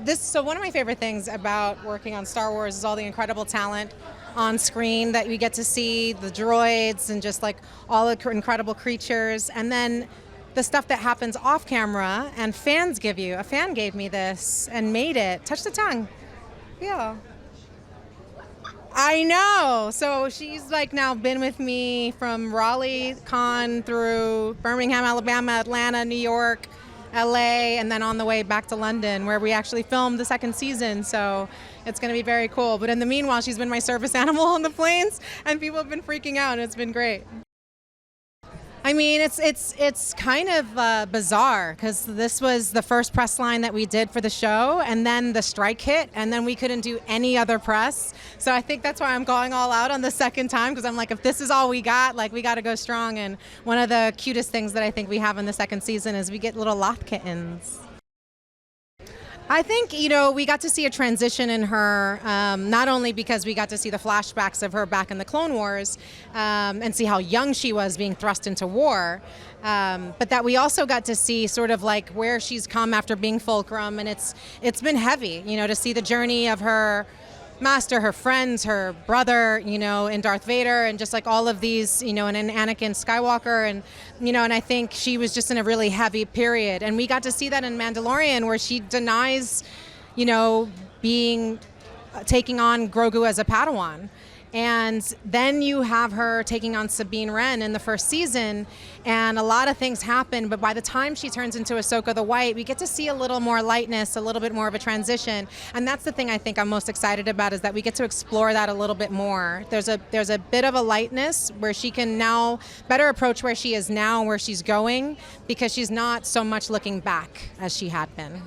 So one of my favorite things about working on Star Wars is all the incredible talent on screen that we get to see, the droids and just like all the incredible creatures, and then the stuff that happens off camera and fans give you. A fan gave me this and made it. Touch the tongue. Yeah. I know. So she's like now been with me from Raleigh Con through Birmingham, Alabama, Atlanta, New York, LA, and then on the way back to London where we actually filmed the second season. So it's going to be very cool. But in the meanwhile, she's been my service animal on the planes and people have been freaking out and it's been great. I mean, it's kind of bizarre because this was the first press line that we did for the show, and then the strike hit, and then we couldn't do any other press. So I think that's why I'm going all out on the second time, because I'm like, if this is all we got, like we got to go strong. And one of the cutest things that I think we have in the second season is we get little loth kittens. I think, we got to see a transition in her, not only because we got to see the flashbacks of her back in the Clone Wars and see how young she was being thrust into war, but that we also got to see sort of like where she's come after being Fulcrum, and it's been heavy, to see the journey of her master, her friends, her brother, and Darth Vader, and just like all of these, and Anakin Skywalker, and and I think she was just in a really heavy period, and we got to see that in Mandalorian, where she denies, taking on Grogu as a Padawan. And then you have her taking on Sabine Wren in the first season, and a lot of things happen, but by the time she turns into Ahsoka the White, we get to see a little more lightness, a little bit more of a transition, and that's the thing I think I'm most excited about, is that we get to explore that a little bit more. There's a bit of a lightness where she can now better approach where she is now and where she's going, because she's not so much looking back as she had been.